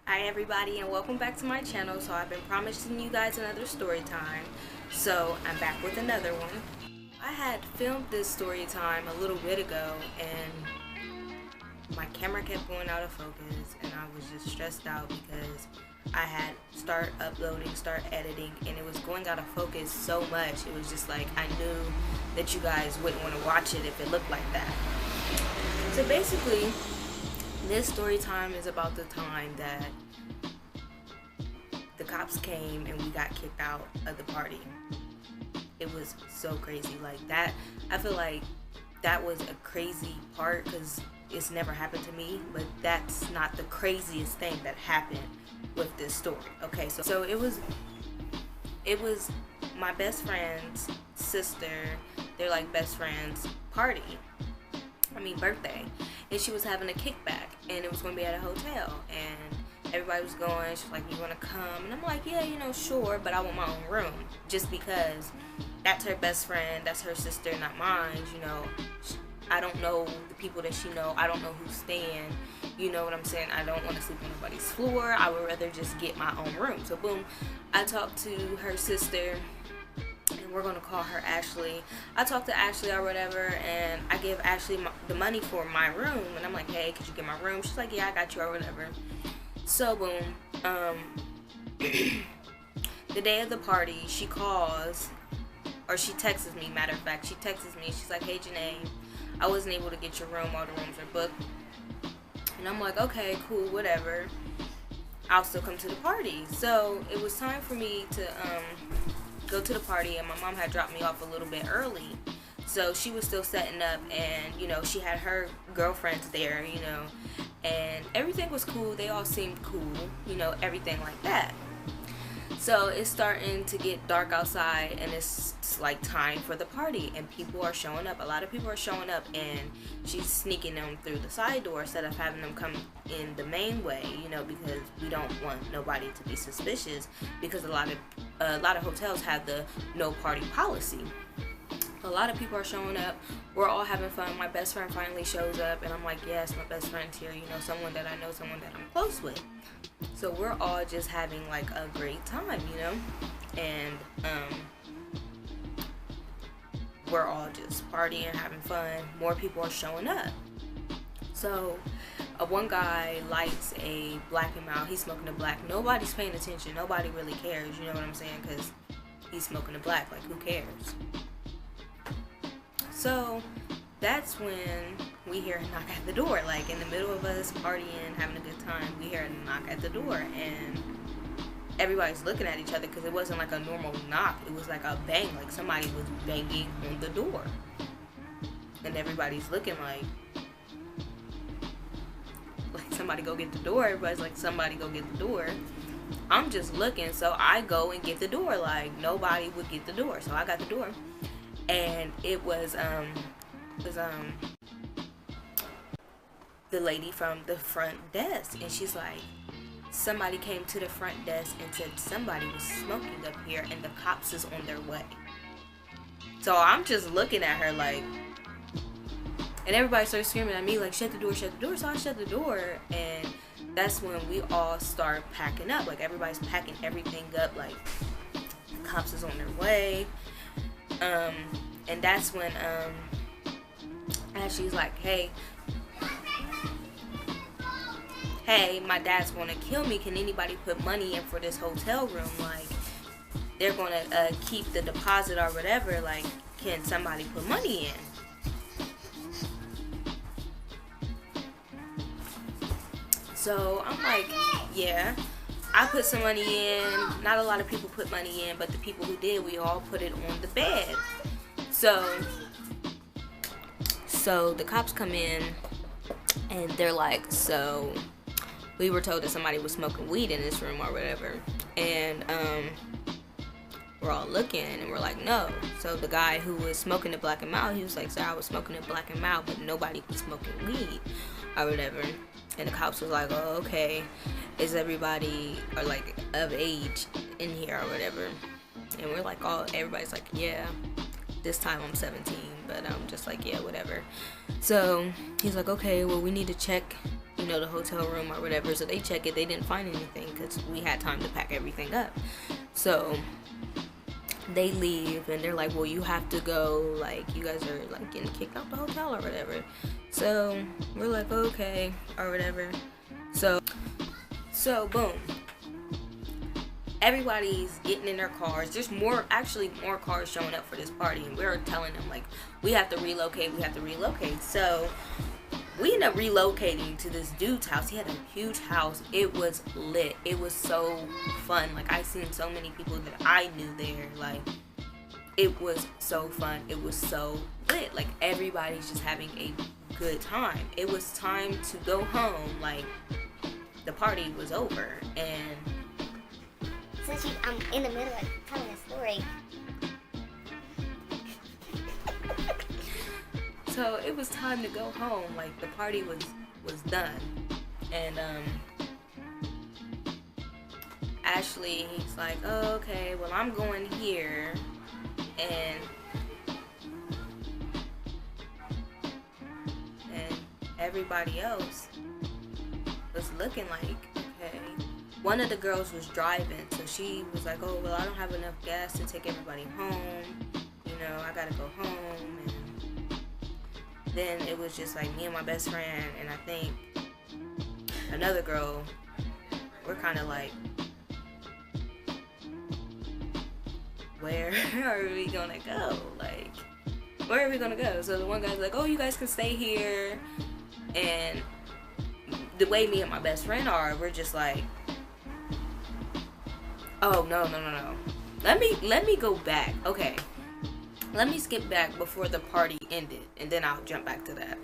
Hi everybody, and welcome back to my channel. So I've been promising you guys another story time, so I'm back with another one. I had filmed this story time a little bit ago and my camera kept going out of focus and I was just stressed out because I had start uploading, start editing, and it was going out of focus so much. It was just like I knew that you guys wouldn't want to watch it if it looked like that. So basically, this story time is about the time that the cops came and we got kicked out of the party. It was so crazy. Like that, I feel like that was a crazy part because it's never happened to me, but that's not the craziest thing that happened with this story. Okay, so it was my best friend's sister, they're like best friends birthday, and she was having a kickback and it was going to be at a hotel and everybody was going. She's like, you want to come? And I'm like, yeah, sure, but I want my own room just because that's her best friend, that's her sister, not mine. I don't know the people that she know. I don't know who's staying. You know what I'm saying? I don't want to sleep on nobody's floor. I would rather just get my own room. So boom, I talked to her sister, and we're gonna call her Ashley. I talked to Ashley or whatever, and I give Ashley the money for my room, and I'm like, hey, could you get my room? She's like, yeah, I got you or whatever. So boom, the day of the party, she calls, or she texts me, matter of fact, she texts me, she's like, hey Janae, I wasn't able to get your room, all the rooms are booked. And I'm like, okay, cool, whatever, I'll still come to the party. So it was time for me to go to the party, and my mom had dropped me off a little bit early, so she was still setting up, and she had her girlfriends there, and everything was cool. They all seemed cool, everything like that. So it's starting to get dark outside, and it's like time for the party, and people are showing up. A lot of people are showing up, and she's sneaking them through the side door instead of having them come in the main way, because we don't want nobody to be suspicious, because a lot of hotels have the no party policy. A lot of people are showing up. We're all having fun. My best friend finally shows up, and I'm like, yes, my best friend's here, someone that I know, someone that I'm close with. So we're all just having like a great time, and we're all just partying, having fun. More people are showing up. So one guy lights a black and mild. He's smoking a black. Nobody's paying attention. Nobody really cares, you know what I'm saying? Because he's smoking a black. Like, who cares? So that's when we hear a knock at the door. Like, in the middle of us partying, having a good time, we hear a knock at the door, and everybody's looking at each other because it wasn't like a normal knock. It was like a bang, like somebody was banging on the door, and everybody's looking like somebody go get the door. Everybody's like, somebody go get the door. I'm just looking, so I go and get the door. Like, nobody would get the door, so I got the door. And it was the lady from the front desk, and she's like, somebody came to the front desk and said somebody was smoking up here and the cops is on their way. So I'm just looking at her like, and everybody starts screaming at me like, shut the door, shut the door. So I shut the door, and that's when we all start packing up. Like, everybody's packing everything up, like the cops is on their way. And that's when Ashley's like, hey, my dad's gonna kill me. Can anybody put money in for this hotel room? Like, they're gonna keep the deposit or whatever. Like, can somebody put money in? So I'm like, yeah, I put some money in. Not a lot of people put money in, but the people who did, we all put it on the bed. So the cops come in, and they're like, so we were told that somebody was smoking weed in this room or whatever, and we're all looking, and we're like, no. So the guy who was smoking the black and mild, he was like, sir, I was smoking the black and mild, but nobody was smoking weed or whatever. And the cops was like, oh, okay, is everybody or like of age in here or whatever? And we're like, oh, everybody's like, yeah, this time I'm 17. but I'm just like, yeah, whatever. So he's like, okay, well, we need to check, the hotel room or whatever. So they check it. They didn't find anything because we had time to pack everything up. So they leave and they're like, well, you have to go, like, you guys are like getting kicked out the hotel or whatever. So we're like, okay, or whatever. So boom, everybody's getting in their cars. There's more cars showing up for this party, and we're telling them, like, we have to relocate. So we end up relocating to this dude's house. He had a huge house. It was lit. It was so fun. Like, I seen so many people that I knew there. Like, it was so fun. It was so lit. Like, everybody's just having a good time. It was time to go home. Like, the party was over. And since I'm in the middle of telling a story. So it was time to go home. Like, the party was done. And Ashley, he's like, oh, okay, well, I'm going here. And everybody else was looking like, okay. One of the girls was driving, so she was like, oh, well, I don't have enough gas to take everybody home. I gotta go home. And then it was just like me and my best friend, and I think another girl. We're kind of like, where are we gonna go? Like, where are we gonna go? So the one guy's like, oh, you guys can stay here. And the way me and my best friend are, we're just like, oh, no. Let me go back. Okay. Let me skip back before the party ended, and then I'll jump back to that.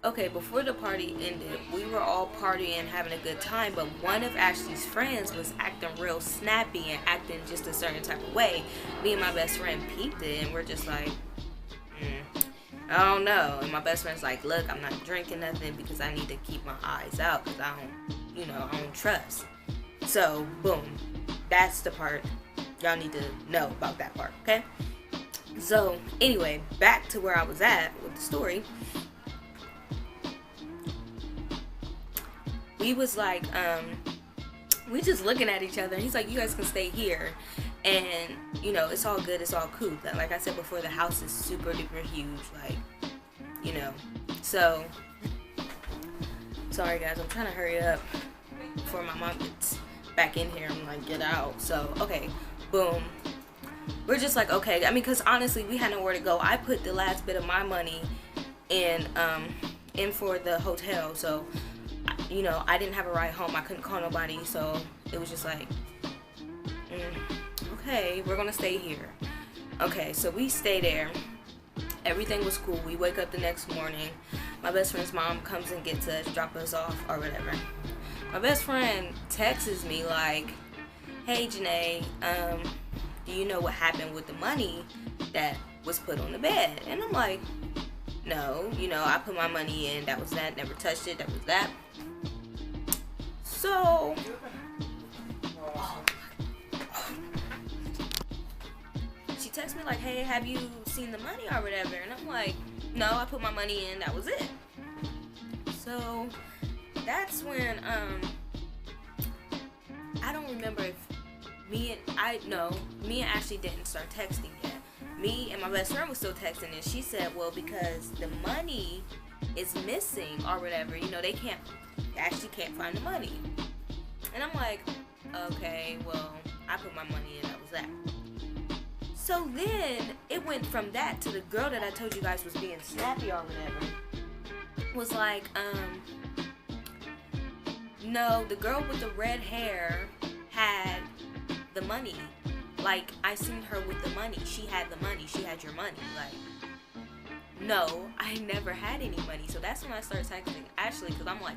Okay, before the party ended, we were all partying, having a good time, but one of Ashley's friends was acting real snappy and acting just a certain type of way. Me and my best friend peeped it, and we're just like, I don't know. And my best friend's like, look, I'm not drinking nothing because I need to keep my eyes out because I don't trust. So, boom. That's the part. Y'all need to know about that part, okay? So, anyway, back to where I was at with the story. We was like, we just looking at each other. He's like, you guys can stay here. And, it's all good. It's all cool. But like I said before, the house is super duper huge. Like, So, sorry guys, I'm trying to hurry up before my mom gets back in here. I'm like, get out. So, okay, boom. We're just like, okay. I mean, because honestly, we had nowhere to go. I put the last bit of my money in for the hotel. So, I didn't have a ride home. I couldn't call nobody. So, it was just like, okay, we're going to stay here. Okay, so we stay there. Everything was cool. We wake up the next morning. My best friend's mom comes and gets us, drop us off, or whatever. My best friend texts me like, hey, Janae, do you know what happened with the money that was put on the bed? And I'm like, no, I put my money in. That was that. Never touched it. That was that. So, she texts me like, hey, have you seen the money or whatever? And I'm like, no, I put my money in. That was it. So, that's when, I don't remember if me and Ashley didn't start texting yet. Me and my best friend was still texting, and she said, well, because the money is missing or whatever, Ashley can't find the money. And I'm like, okay, well, I put my money in, that was that. So then it went from that to the girl that I told you guys was being snappy or whatever. Was like, no, the girl with the red hair had the money. Like, I seen her with the money. She had the money. She had your money. Like, no, I never had any money. So that's when I started texting Ashley, because I'm like,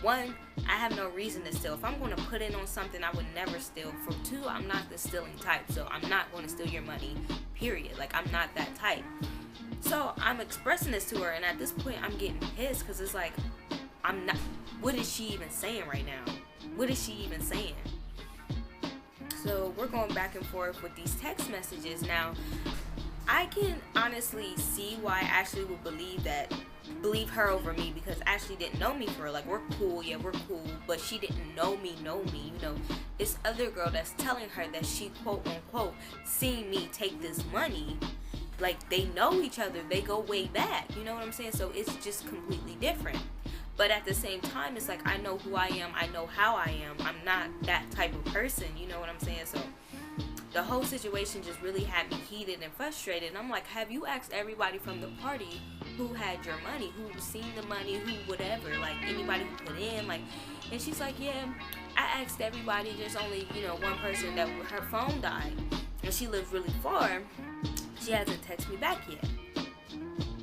one, I have no reason to steal. If I'm going to put in on something, I would never steal. For two, I'm not the stealing type. So I'm not going to steal your money, period. Like, I'm not that type. So I'm expressing this to her, and at this point, I'm getting pissed, because it's like, I'm not, what is she even saying right now? What is she even saying? So we're going back and forth with these text messages. Now, I can honestly see why Ashley would believe her over me, because Ashley didn't know me for real. Like, we're cool, yeah, we're cool, but she didn't know me, you know. This other girl that's telling her that she, quote unquote, seen me take this money, like, they know each other, they go way back, you know what I'm saying? So it's just completely different. But at the same time, it's like, I know who I am, I know how I am. I'm not that type of person, you know what I'm saying? So the whole situation just really had me heated and frustrated. And I'm like, have you asked everybody from the party who had your money, who seen the money, who whatever, like anybody who put in, like, and she's like, yeah, I asked everybody. There's only, you know, one person that her phone died, and she lives really far. She hasn't texted me back yet.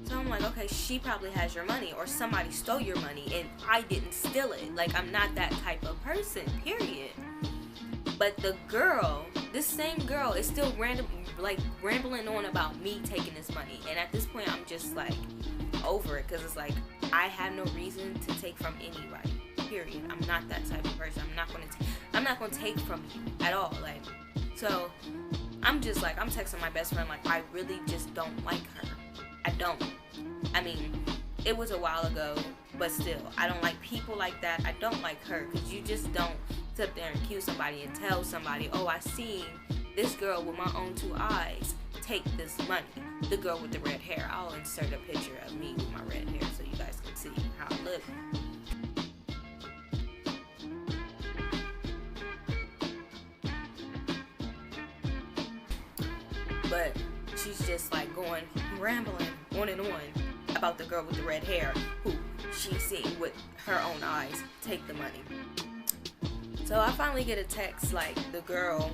So I'm like, okay, she probably has your money, or somebody stole your money and I didn't steal it. Like, I'm not that type of person, period. But the girl, this same girl, is still rambling on about me taking this money. And at this point, I'm just like over it, because it's like, I have no reason to take from anybody, period. I'm not that type of person. I'm not gonna take from you at all. Like, so I'm just like, I'm texting my best friend, like, I really just don't like her. I don't. I mean, it was a while ago, but still, I don't like people like that. I don't like her, because you just don't sit up there and accuse somebody and tell somebody, oh, I seen this girl with my own two eyes take this money. The girl with the red hair. I'll insert a picture of me with my red hair so you guys can see how I look. But she's just like going, rambling on and on about the girl with the red hair who she's seen with her own eyes take the money. So I finally get a text, like, the girl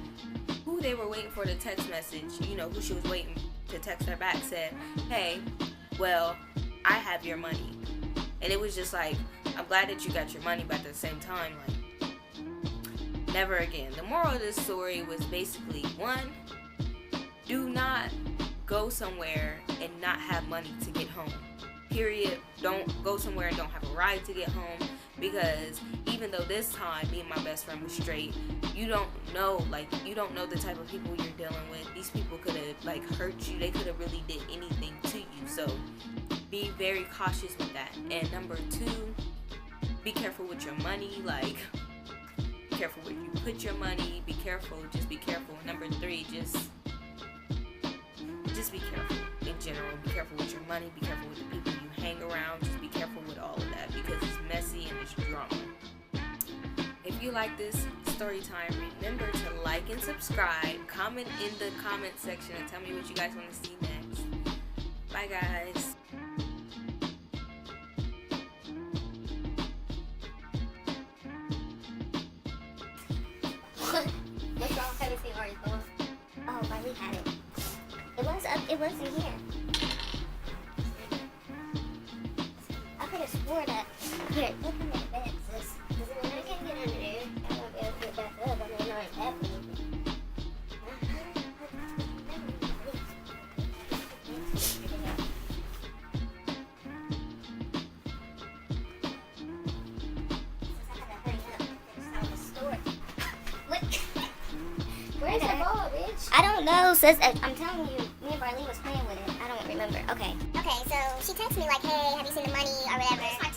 who they were waiting for the text message, you know, who she was waiting to text her back, said, hey, well, I have your money. And it was just like, I'm glad that you got your money, but at the same time, like, never again. The moral of this story was basically, one, do not go somewhere and not have money to get home. Period. Don't go somewhere and don't have a ride to get home, because even though this time me and my best friend was straight, you don't know the type of people you're dealing with. These people could have, like, hurt you. They could have really did anything to you. So be very cautious with that. And number two, be careful with your money. Like, be careful where you put your money. Be careful. Just be careful. And number three, just be careful in general. Be careful with your money. Be careful with the people you hang around. Just be careful with all of that, because it's messy and it's drama. If you like this story time, remember to like and subscribe. Comment in the comment section and tell me what you guys want to see next. Bye, guys. What's wrong? Everything already gone. Oh, but we had it. It was in here. I could have swore that. Here, look under the bed, sis. Because I can't get under there. I won't be able to get back up. I mean, not happening. Where's the ball, bitch? I don't know, sis. I'm telling you, me and Barlene was playing with it. I don't remember. Okay. Okay, so she texted me like, hey, have you seen the money or whatever?